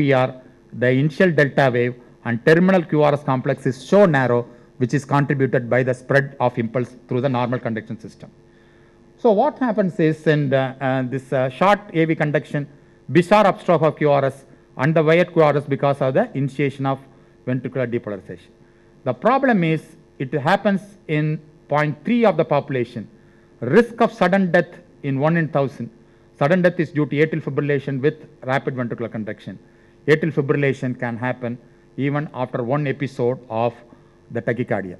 PR, the initial delta wave and terminal QRS complex is so narrow, which is contributed by the spread of impulse through the normal conduction system. So what happens is in this short AV conduction, bizarre upstroke of QRS and the wide QRS because of the initiation of ventricular depolarization. The problem is it happens in 0.3 of the population. Risk of sudden death in 1 in 1000. Sudden death is due to atrial fibrillation with rapid ventricular contraction. Atrial fibrillation can happen even after one episode of the tachycardia.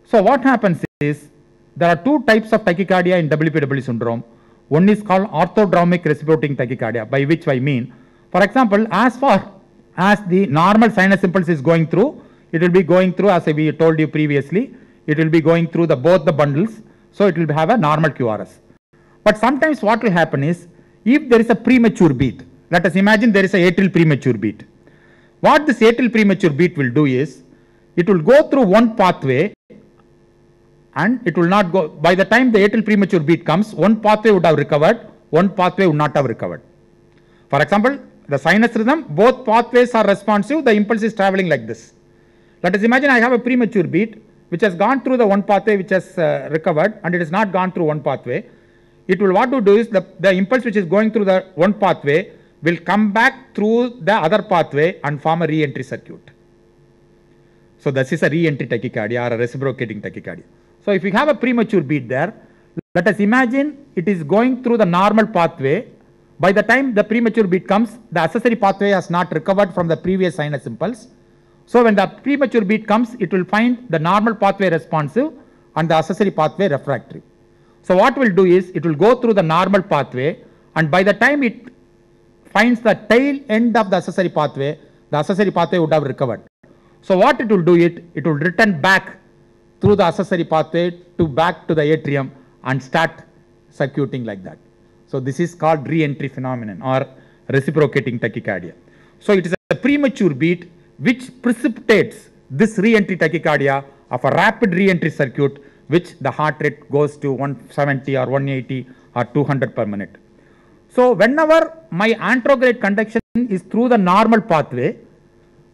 So what happens is there are two types of tachycardia in WPW syndrome. One is called orthodromic reciprocating tachycardia, by which I mean, for example, as far as the normal sinus impulse is going through, it will be going through, as we told you previously, it will be going through both the bundles, so it will have a normal QRS. But sometimes what will happen is, if there is a premature beat, let us imagine there is a atrial premature beat. What this atrial premature beat will do is, it will go through one pathway and it will not go, by the time the atrial premature beat comes, one pathway would have recovered, one pathway would not have recovered. For example, the sinus rhythm, both pathways are responsive, the impulse is traveling like this. Let us imagine I have a premature beat which has gone through the one pathway which has recovered and it has not gone through one pathway. It will what to do is the impulse which is going through the one pathway will come back through the other pathway and form a re-entry circuit. So this is a re-entry tachycardia or a reciprocating tachycardia. So if you have a premature beat there, let us imagine it is going through the normal pathway. By the time the premature beat comes, the accessory pathway has not recovered from the previous sinus impulse. So when the premature beat comes, it will find the normal pathway responsive and the accessory pathway refractory. So what will do is, it will go through the normal pathway, and by the time it finds the tail end of the accessory pathway would have recovered. So what it will do it will return back through the accessory pathway back to the atrium and start circuiting like that. So this is called re-entry phenomenon or reciprocating tachycardia. So it is a premature beat which precipitates this re-entry tachycardia of a rapid re-entry circuit, which the heart rate goes to 170 or 180 or 200 per minute. So whenever my anterograde conduction is through the normal pathway,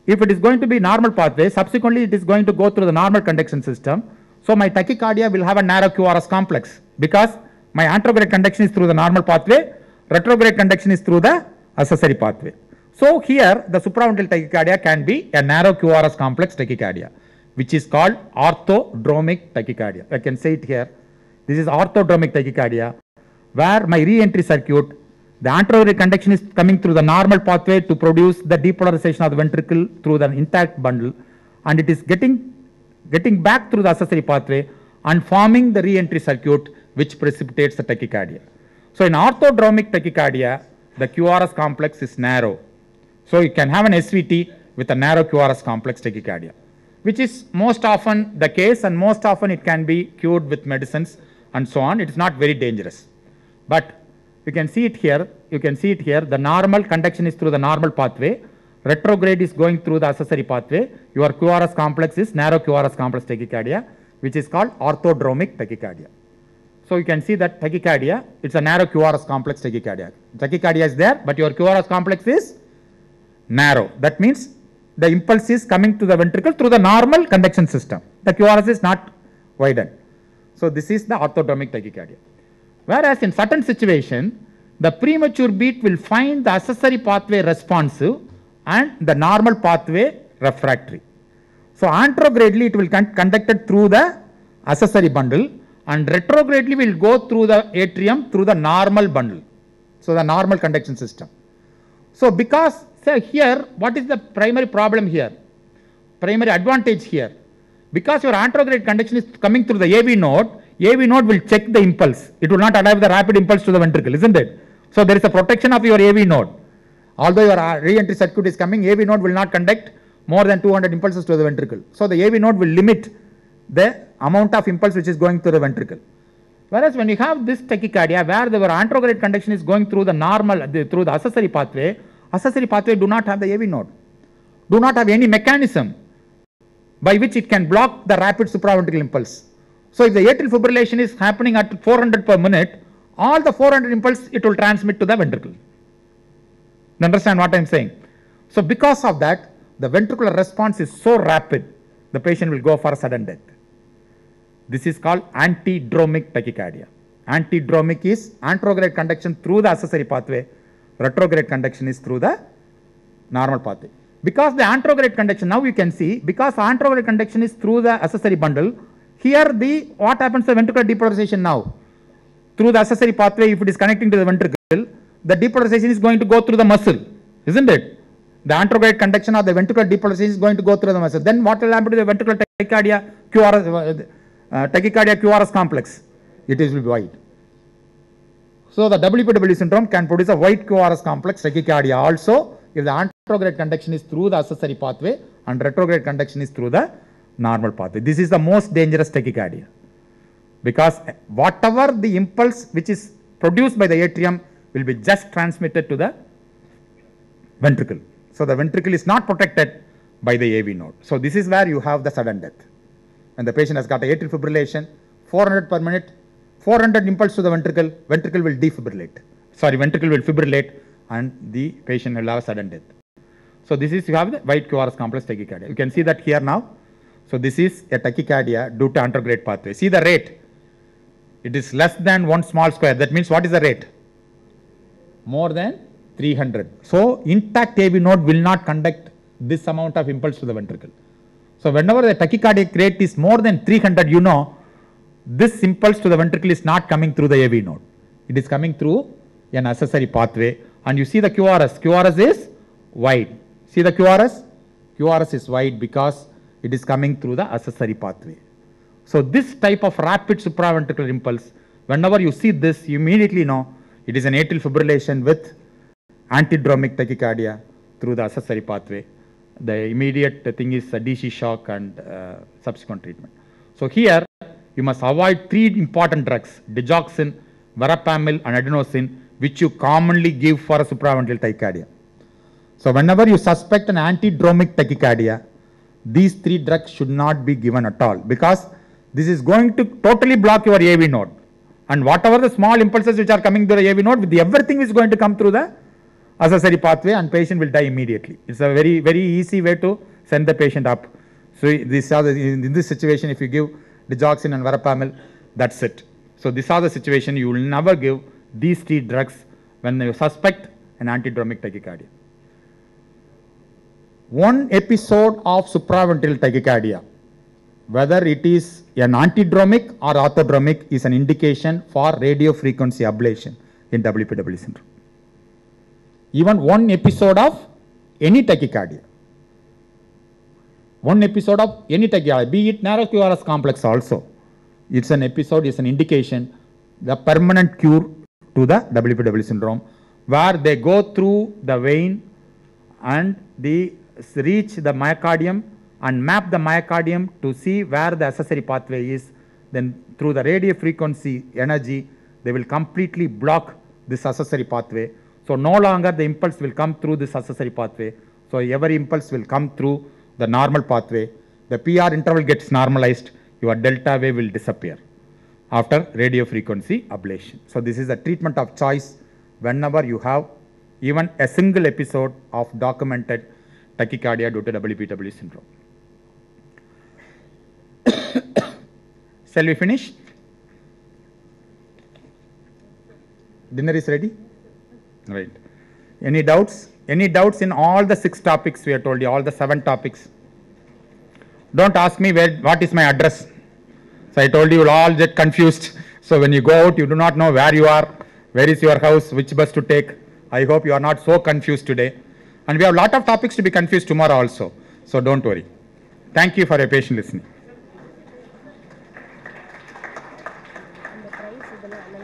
if it is going to be normal pathway, subsequently it is going to go through the normal conduction system. So my tachycardia will have a narrow QRS complex because my anterograde conduction is through the normal pathway, retrograde conduction is through the accessory pathway. So here the supraventricular tachycardia can be a narrow QRS complex tachycardia, which is called orthodromic tachycardia. I can say it here. This is orthodromic tachycardia, where my re-entry circuit, the anterograde conduction is coming through the normal pathway to produce the depolarization of the ventricle through the intact bundle, and it is getting back through the accessory pathway and forming the re-entry circuit which precipitates the tachycardia. So in orthodromic tachycardia, the QRS complex is narrow. So you can have an SVT with a narrow QRS complex tachycardia, which is most often the case, and most often it can be cured with medicines and so on. It is not very dangerous. But you can see it here. The normal conduction is through the normal pathway. Retrograde is going through the accessory pathway. Your QRS complex is narrow QRS complex tachycardia, which is called orthodromic tachycardia. So you can see that tachycardia, it's a narrow QRS complex tachycardia. Tachycardia is there, but your QRS complex is narrow. That means the impulse is coming to the ventricle through the normal conduction system. The QRS is not widened. So this is the orthodromic tachycardia. Whereas in certain situation, the premature beat will find the accessory pathway responsive and the normal pathway refractory. So anterogradely it will conducted through the accessory bundle, and retrogradely will go through the atrium through the normal bundle. So the normal conduction system. So because here, what is the primary problem here? Primary advantage here. Because your anterograde conduction is coming through the AV node will check the impulse. It will not allow the rapid impulse to the ventricle, isn't it? So there is a protection of your AV node. Although your re-entry circuit is coming, AV node will not conduct more than 200 impulses to the ventricle. So the AV node will limit the amount of impulse which is going through the ventricle. Whereas when you have this tachycardia where the anterograde conduction is going through the normal, through the accessory pathway do not have the AV node, do not have any mechanism by which it can block the rapid supraventricular impulse. So if the atrial fibrillation is happening at 400 per minute, all the 400 impulse it will transmit to the ventricle. You understand what I am saying? So because of that, the ventricular response is so rapid, the patient will go for sudden death. This is called antidromic tachycardia. Antidromic is anterograde conduction through the accessory pathway, retrograde conduction is through the normal pathway. Because the anterograde conduction, now you can see, because anterograde conduction is through the accessory bundle, here what happens to the ventricular depolarization now? Through the accessory pathway, if it is connecting to the ventricle, the depolarization is going to go through the muscle, isn't it? The anterograde conduction or the ventricular depolarization is going to go through the muscle. Then what will happen to the ventricular tachycardia QRS complex? It will be wide. So the WPW syndrome can produce a wide QRS complex tachycardia also if the anterograde conduction is through the accessory pathway and retrograde conduction is through the normal pathway. This is the most dangerous tachycardia, because whatever the impulse which is produced by the atrium will be just transmitted to the ventricle. So the ventricle is not protected by the AV node. So this is where you have the sudden death. When the patient has got atrial fibrillation, 400 per minute, 400 impulse to the ventricle, ventricle will defibrillate. Sorry, ventricle will fibrillate and the patient will have sudden death. So this is, you have the wide QRS complex tachycardia. You can see that here now. So this is a tachycardia due to anterograde pathway. See the rate. It is less than 1 small square. That means what is the rate? More than 300. So intact AV node will not conduct this amount of impulse to the ventricle. So whenever the tachycardic rate is more than 300, you know this impulse to the ventricle is not coming through the AV node. It is coming through an accessory pathway. And you see the QRS. QRS is wide. See the QRS? QRS is wide because it is coming through the accessory pathway. So this type of rapid supraventricular impulse, whenever you see this, you immediately know it is an atrial fibrillation with antidromic tachycardia through the accessory pathway. The immediate thing is a DC shock and subsequent treatment. So here you must avoid 3 important drugs: digoxin, verapamil and adenosine, which you commonly give for a supraventricular tachycardia. So whenever you suspect an antidromic tachycardia, these 3 drugs should not be given at all, because this is going to totally block your AV node. And whatever the small impulses which are coming through the AV node, everything is going to come through the accessory pathway and patient will die immediately. It's a very, very easy way to send the patient up. So these are in this situation, if you give digoxin and verapamil, that's it. So these are the situation you will never give these 3 drugs when you suspect an antidromic tachycardia. One episode of supraventricular tachycardia, whether it is an antidromic or orthodromic, is an indication for radiofrequency ablation in WPW syndrome. Even one episode of any tachycardia, be it narrow QRS complex also, it's an episode, it's an indication, the permanent cure to the WPW syndrome, where they go through the vein and they reach the myocardium and map the myocardium to see where the accessory pathway is. Then through the radiofrequency energy, they will completely block this accessory pathway. So no longer the impulse will come through this accessory pathway. So every impulse will come through the normal pathway. The PR interval gets normalized. Your delta wave will disappear after radiofrequency ablation. So this is the treatment of choice whenever you have even a single episode of documented tachycardia due to WPW syndrome. Shall we finish? Dinner is ready? Right. Any doubts? Any doubts in all the 6 topics we have told you, all the 7 topics? Don't ask me what is my address. So I told you will all get confused. So when you go out, you do not know where you are, where is your house, which bus to take. I hope you are not so confused today. And we have a lot of topics to be confused tomorrow also. So don't worry. Thank you for your patient listening.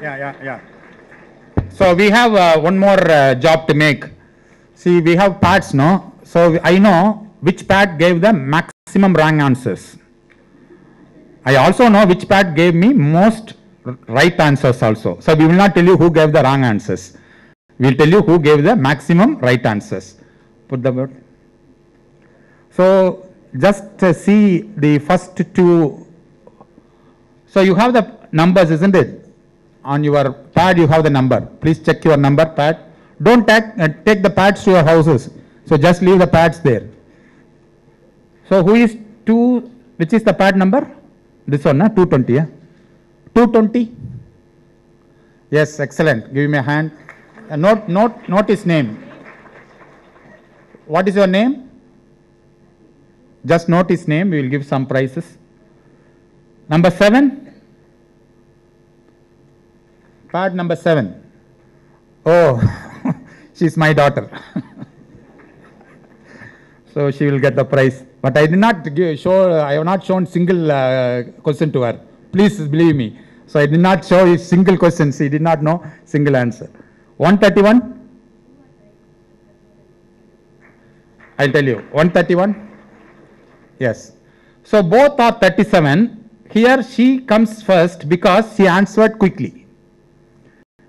Yeah. So we have one more job to make. See, we have pads, no? So I know which pad gave the maximum wrong answers. I also know which pad gave me most right answers also. So we will not tell you who gave the wrong answers. We will tell you who gave the maximum right answers. Put the word. So just see the first 2. So you have the numbers, isn't it? On your pad you have the number. Please check your number pad. Don't take the pads to your houses. So just leave the pads there. So who is 2, which is the pad number? This one, 220, yeah? 220? Yes, excellent. Give me a hand. Note his name. What is your name? Just note his name. We will give some prizes. Number 7. Pad number 7. Oh, she's my daughter. So she will get the prize. But I did not I have not shown single question to her. Please believe me. So I did not show a single question. She did not know single answer. 131? I'll tell you. 131? Yes. So both are 37. Here she comes first because she answered quickly.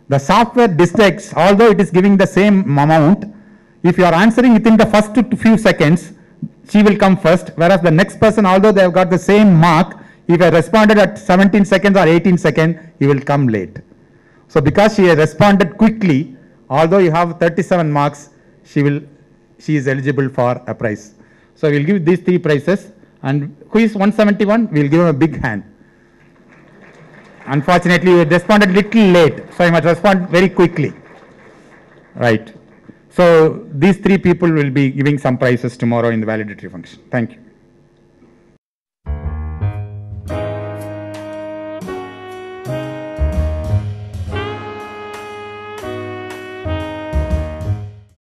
The software detects, although it is giving the same amount, if you are answering within the first few seconds, she will come first, whereas the next person, although they have got the same mark, if I responded at 17 seconds or 18 seconds, he will come late. So because she has responded quickly, although you have 37 marks, she is eligible for a prize. So we will give these 3 prizes. And who is 171? We will give him a big hand. Unfortunately, you responded little late, so I must respond very quickly. Right. So these 3 people will be giving some prizes tomorrow in the validatory function. Thank you.